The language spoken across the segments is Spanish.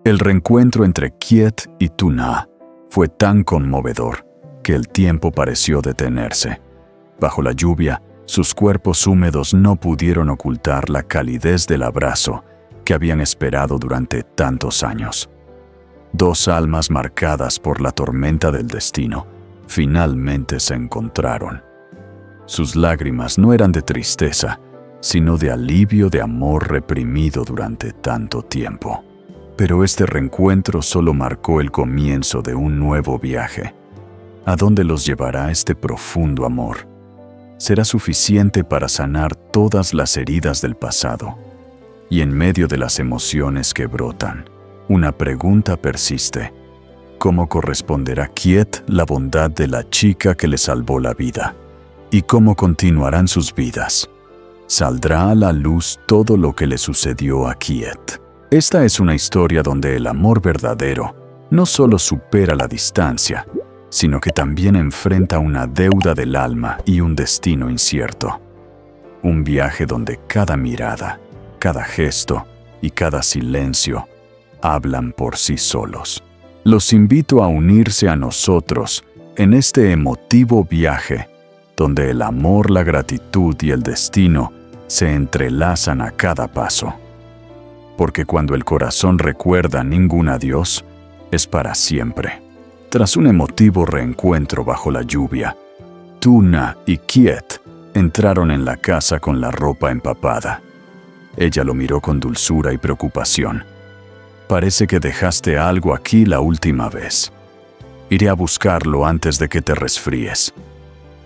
El reencuentro entre Kiet y Tu-Na fue tan conmovedor que el tiempo pareció detenerse. Bajo la lluvia, sus cuerpos húmedos no pudieron ocultar la calidez del abrazo que habían esperado durante tantos años. Dos almas marcadas por la tormenta del destino finalmente se encontraron. Sus lágrimas no eran de tristeza, sino de alivio de amor reprimido durante tanto tiempo. Pero este reencuentro solo marcó el comienzo de un nuevo viaje. ¿A dónde los llevará este profundo amor? ¿Será suficiente para sanar todas las heridas del pasado? Y en medio de las emociones que brotan, una pregunta persiste. ¿Cómo corresponderá Kiet la bondad de la chica que le salvó la vida? ¿Y cómo continuarán sus vidas? ¿Saldrá a la luz todo lo que le sucedió a Kiet? Esta es una historia donde el amor verdadero no solo supera la distancia, sino que también enfrenta una deuda del alma y un destino incierto. Un viaje donde cada mirada, cada gesto y cada silencio hablan por sí solos. Los invito a unirse a nosotros en este emotivo viaje, donde el amor, la gratitud y el destino se entrelazan a cada paso. Porque cuando el corazón recuerda ningún adiós, es para siempre. Tras un emotivo reencuentro bajo la lluvia, Tu-Na y Kiet entraron en la casa con la ropa empapada. Ella lo miró con dulzura y preocupación. Parece que dejaste algo aquí la última vez. Iré a buscarlo antes de que te resfríes.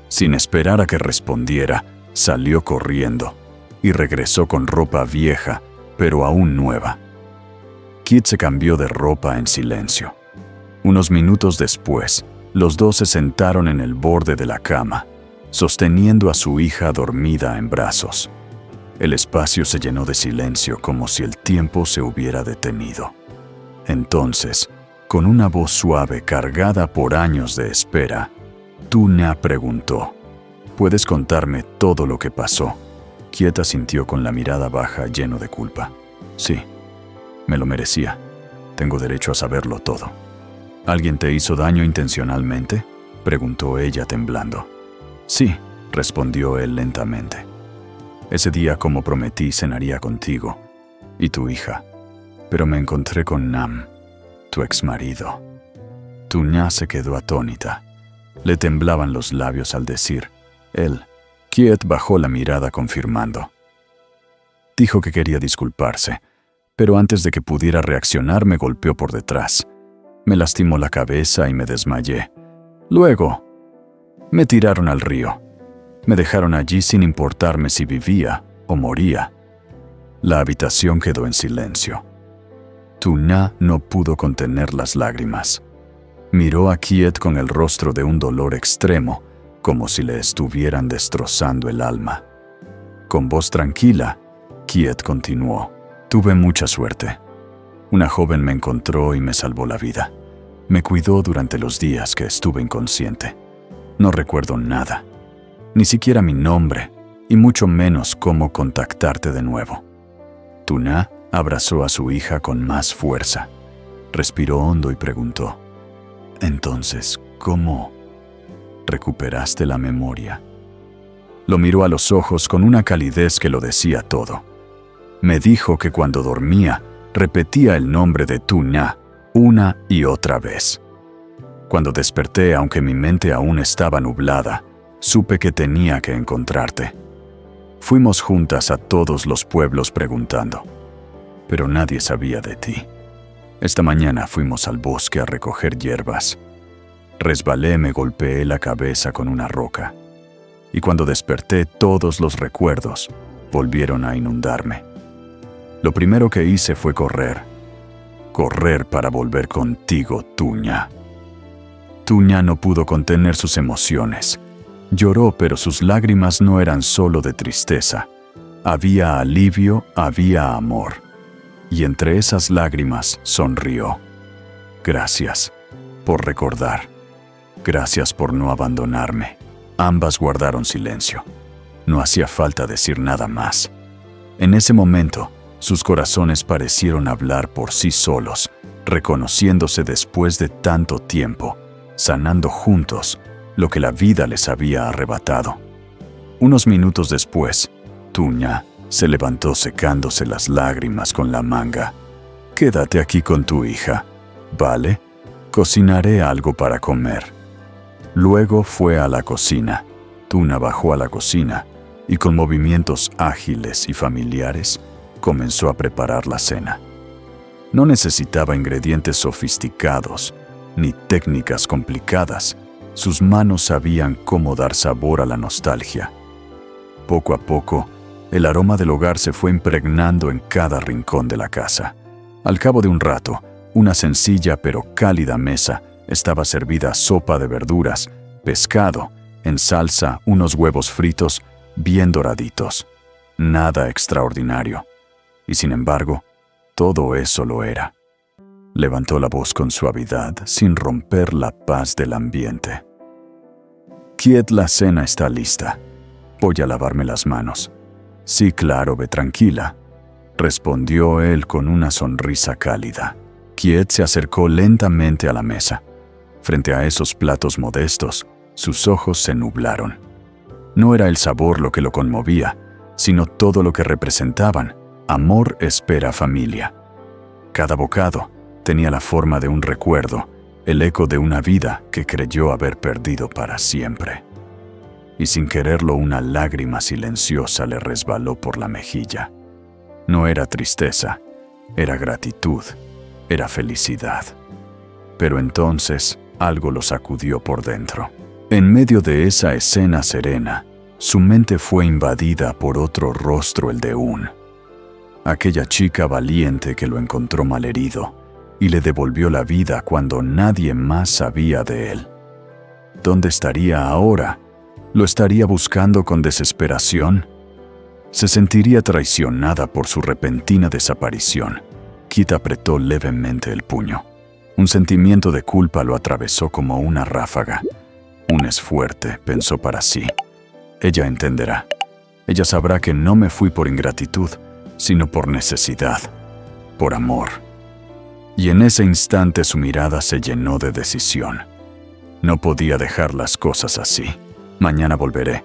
Sin esperar a que respondiera, salió corriendo y regresó con ropa vieja, pero aún nueva. Kiet se cambió de ropa en silencio. Unos minutos después, los dos se sentaron en el borde de la cama, sosteniendo a su hija dormida en brazos. El espacio se llenó de silencio como si el tiempo se hubiera detenido. Entonces, con una voz suave cargada por años de espera, Tu-Na preguntó: ¿Puedes contarme todo lo que pasó? Kiet asintió con la mirada baja, lleno de culpa. Sí, me lo merecía. Tengo derecho a saberlo todo. ¿Alguien te hizo daño intencionalmente?, preguntó ella temblando. Sí, respondió él lentamente. Ese día, como prometí, cenaría contigo y tu hija, pero me encontré con Nam, tu exmarido. Tu-Na se quedó atónita. Le temblaban los labios al decir él. Kiet bajó la mirada confirmando. Dijo que quería disculparse, pero antes de que pudiera reaccionar me golpeó por detrás. Me lastimó la cabeza y me desmayé. Luego, me tiraron al río. Me dejaron allí sin importarme si vivía o moría. La habitación quedó en silencio. Tu-Na no pudo contener las lágrimas. Miró a Kiet con el rostro de un dolor extremo, como si le estuvieran destrozando el alma. Con voz tranquila, Kiet continuó: Tuve mucha suerte. Una joven me encontró y me salvó la vida. Me cuidó durante los días que estuve inconsciente. No recuerdo nada, ni siquiera mi nombre, y mucho menos cómo contactarte de nuevo. Tu-Na abrazó a su hija con más fuerza. Respiró hondo y preguntó: Entonces, ¿cómo recuperaste la memoria? Lo miró a los ojos con una calidez que lo decía todo. Me dijo que cuando dormía, repetía el nombre de Tu-Na una y otra vez. Cuando desperté, aunque mi mente aún estaba nublada, supe que tenía que encontrarte. Fuimos juntas a todos los pueblos preguntando, pero nadie sabía de ti. Esta mañana fuimos al bosque a recoger hierbas. Resbalé, me golpeé la cabeza con una roca. Y cuando desperté, todos los recuerdos volvieron a inundarme. Lo primero que hice fue correr. Correr para volver contigo, Tu-Na. Tu-Na no pudo contener sus emociones. Lloró, pero sus lágrimas no eran solo de tristeza. Había alivio, había amor. Y entre esas lágrimas sonrió. Gracias por recordar. Gracias por no abandonarme. Ambas guardaron silencio. No hacía falta decir nada más. En ese momento, sus corazones parecieron hablar por sí solos, reconociéndose después de tanto tiempo, sanando juntos lo que la vida les había arrebatado. Unos minutos después, Tuña se levantó secándose las lágrimas con la manga. «Quédate aquí con tu hija, ¿vale? Cocinaré algo para comer». Luego fue a la cocina. Tuna bajó a la cocina y con movimientos ágiles y familiares comenzó a preparar la cena. No necesitaba ingredientes sofisticados ni técnicas complicadas. Sus manos sabían cómo dar sabor a la nostalgia. Poco a poco, el aroma del hogar se fue impregnando en cada rincón de la casa. Al cabo de un rato, una sencilla pero cálida mesa estaba servida sopa de verduras, pescado, en salsa, unos huevos fritos, bien doraditos. Nada extraordinario. Y sin embargo, todo eso lo era. Levantó la voz con suavidad, sin romper la paz del ambiente. «Kiet, la cena está lista. Voy a lavarme las manos». «Sí, claro, ve tranquila», respondió él con una sonrisa cálida. Kiet se acercó lentamente a la mesa. Frente a esos platos modestos, sus ojos se nublaron. No era el sabor lo que lo conmovía, sino todo lo que representaban. Amor, espera, familia. Cada bocado tenía la forma de un recuerdo, el eco de una vida que creyó haber perdido para siempre. Y sin quererlo, una lágrima silenciosa le resbaló por la mejilla. No era tristeza, era gratitud, era felicidad. Pero entonces algo lo sacudió por dentro. En medio de esa escena serena, su mente fue invadida por otro rostro, el de aquella chica valiente que lo encontró malherido y le devolvió la vida cuando nadie más sabía de él. ¿Dónde estaría ahora? ¿Lo estaría buscando con desesperación? Se sentiría traicionada por su repentina desaparición. Kit apretó levemente el puño. Un sentimiento de culpa lo atravesó como una ráfaga. «Es fuerte», pensó para sí. «Ella entenderá. Ella sabrá que no me fui por ingratitud, sino por necesidad, por amor». Y en ese instante su mirada se llenó de decisión. No podía dejar las cosas así. «Mañana volveré.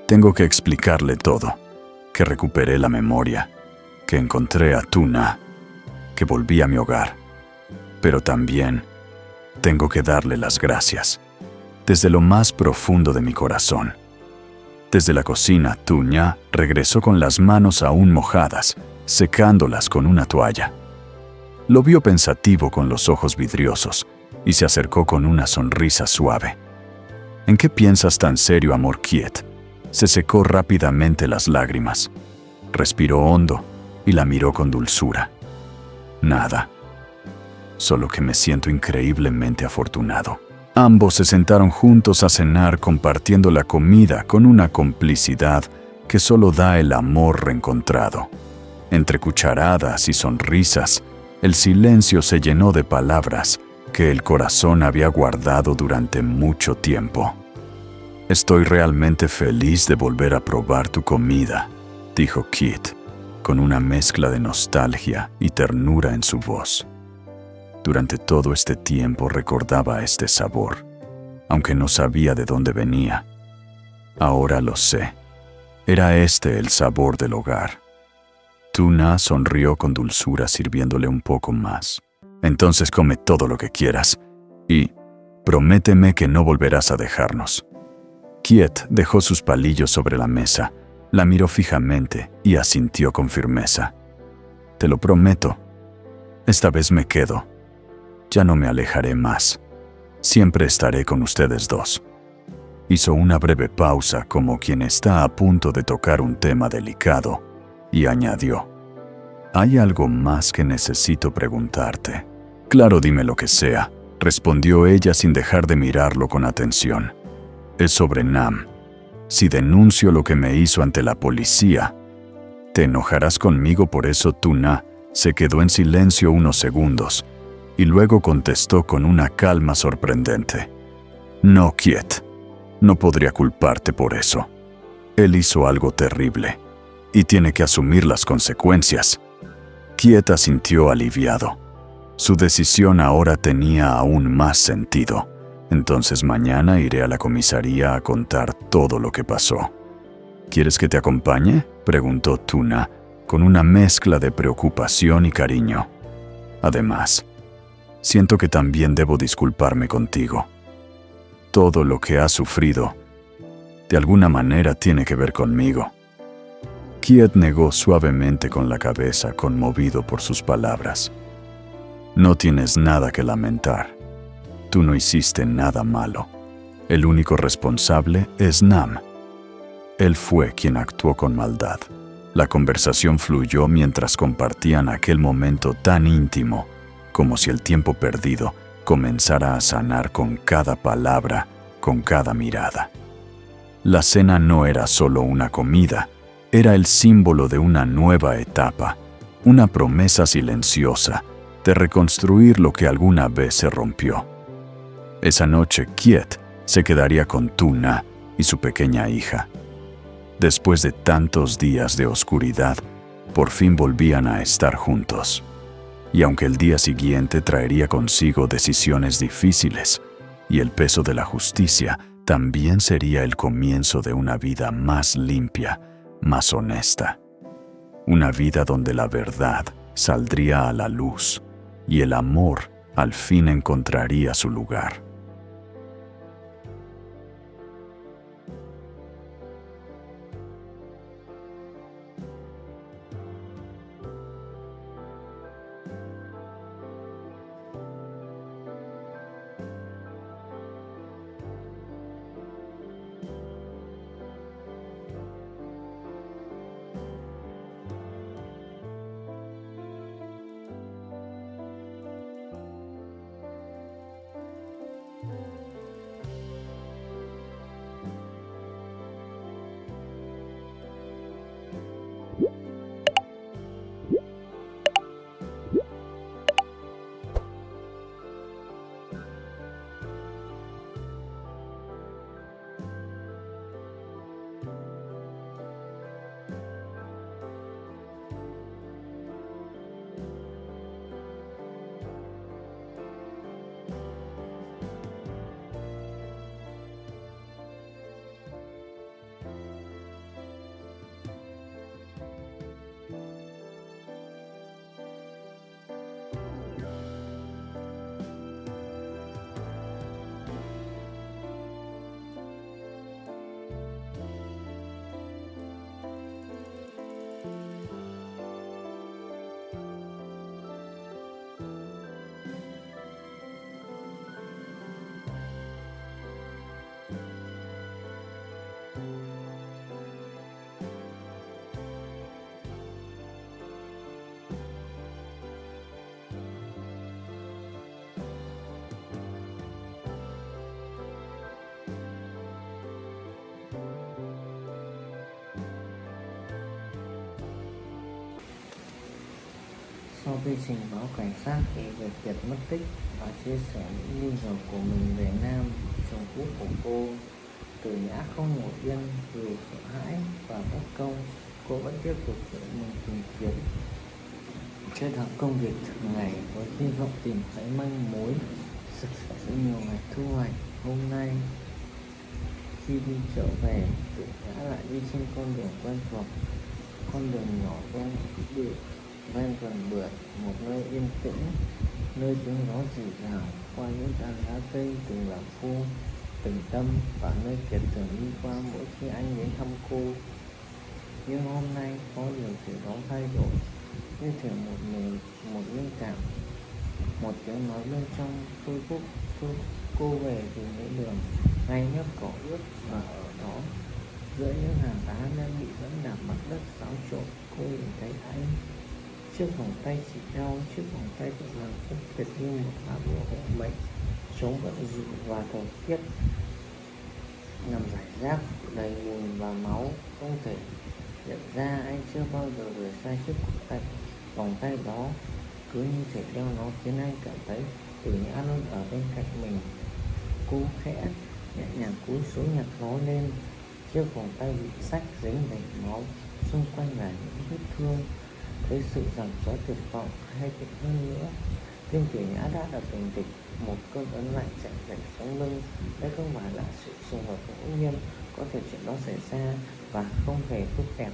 Tengo que explicarle todo. Que recuperé la memoria. Que encontré a Tuna. Que volví a mi hogar. Pero también tengo que darle las gracias. Desde lo más profundo de mi corazón». Desde la cocina, Tuña regresó con las manos aún mojadas, secándolas con una toalla. Lo vio pensativo con los ojos vidriosos y se acercó con una sonrisa suave. «¿En qué piensas tan serio, amor Kiet?» Se secó rápidamente las lágrimas. Respiró hondo y la miró con dulzura. «Nada. Solo que me siento increíblemente afortunado». Ambos se sentaron juntos a cenar, compartiendo la comida con una complicidad que solo da el amor reencontrado. Entre cucharadas y sonrisas, el silencio se llenó de palabras que el corazón había guardado durante mucho tiempo. «Estoy realmente feliz de volver a probar tu comida», dijo Kit, con una mezcla de nostalgia y ternura en su voz. Durante todo este tiempo recordaba este sabor, aunque no sabía de dónde venía. Ahora lo sé. Era este el sabor del hogar. Tuna sonrió con dulzura, sirviéndole un poco más. «Entonces come todo lo que quieras y prométeme que no volverás a dejarnos». Kiet dejó sus palillos sobre la mesa, la miró fijamente y asintió con firmeza. «Te lo prometo. Esta vez me quedo. Ya no me alejaré más. Siempre estaré con ustedes dos». Hizo una breve pausa, como quien está a punto de tocar un tema delicado, y añadió: «Hay algo más que necesito preguntarte». «Claro, dime lo que sea», respondió ella sin dejar de mirarlo con atención. «Es sobre Nam. Si denuncio lo que me hizo ante la policía, ¿te enojarás conmigo por eso?» Tuna se quedó en silencio unos segundos y luego contestó con una calma sorprendente: «No, Kiet, no podría culparte por eso. Él hizo algo terrible y tiene que asumir las consecuencias». Kiet asintió aliviado. Su decisión ahora tenía aún más sentido. Entonces mañana iré a la comisaría a contar todo lo que pasó. ¿Quieres que te acompañe?, preguntó Tuna, con una mezcla de preocupación y cariño. Además, siento que también debo disculparme contigo. Todo lo que has sufrido, de alguna manera, tiene que ver conmigo. Kiet negó suavemente con la cabeza, conmovido por sus palabras. No tienes nada que lamentar. Tú no hiciste nada malo. El único responsable es Nam. Él fue quien actuó con maldad. La conversación fluyó mientras compartían aquel momento tan íntimo, como si el tiempo perdido comenzara a sanar con cada palabra, con cada mirada. La cena no era solo una comida, era el símbolo de una nueva etapa, una promesa silenciosa de reconstruir lo que alguna vez se rompió. Esa noche, Kiet se quedaría con Tuna y su pequeña hija. Después de tantos días de oscuridad, por fin volvían a estar juntos. Y aunque el día siguiente traería consigo decisiones difíciles, y el peso de la justicia también sería el comienzo de una vida más limpia, más honesta. Una vida donde la verdad saldría a la luz y el amor al fin encontraría su lugar. Sau khi trình báo cảnh sát về việc Kiệt mất tích và chia sẻ những nghi ngờ của mình về Nam, chồng cũ của cô, Từ Nhã không ngồi yên. Dù sợ hãi và bất công, cô vẫn tiếp tục tự mình tìm kiếm, kết hợp công việc thường ngày với hy vọng tìm thấy manh mối. Sau nhiều ngày thu hoạch, hôm nay khi đi chợ về, Từ Nhã lại đi trên con đường quen thuộc, con đường nhỏ ven biển, ven vườn bưởi, một nơi yên tĩnh, nơi tiếng gió rì rào qua những tán lá cây từng làm khô từng tâm, và nơi Kiệt thường đi qua mỗi khi anh đến thăm cô. Nhưng hôm nay có điều gì đó thay đổi, như thể một linh cảm, một tiếng nói bên trong thôi thúc cô về từ những đường ngay mép cỏ ướt, và ở đó, giữa những hàng đá đang bị dẫm đạp mặt đất xáo trộn, cô nhìn thấy anh. Chiếc vòng tay chỉ nhau, chiếc vòng tay được làm rất tuyệt như một lá bùa hộ mệnh, chống vận rủi và thời tiết. Nằm rải rác đầy bùn và máu, không thể nhận ra anh chưa bao giờ rời xa chiếc vòng tay đó. Cứ như thể đeo nó khiến anh cảm thấy Từ Nhã luôn ở bên cạnh mình. Cô khẽ nhẹ nhàng cúi xuống nhặt nó lên. Chiếc vòng tay bị rách dính đầy máu, xung quanh là những vết thương. Thấy sự giằng xé tuyệt vọng, hay tệ hơn nữa Thiên Tử Nhã đã là tình địch, một cơn ớn lạnh chạy dậy sống lưng. Đây không phải là sự xung đột ngẫu nhiên, có thể chuyện đó xảy ra và không hề phức tạp.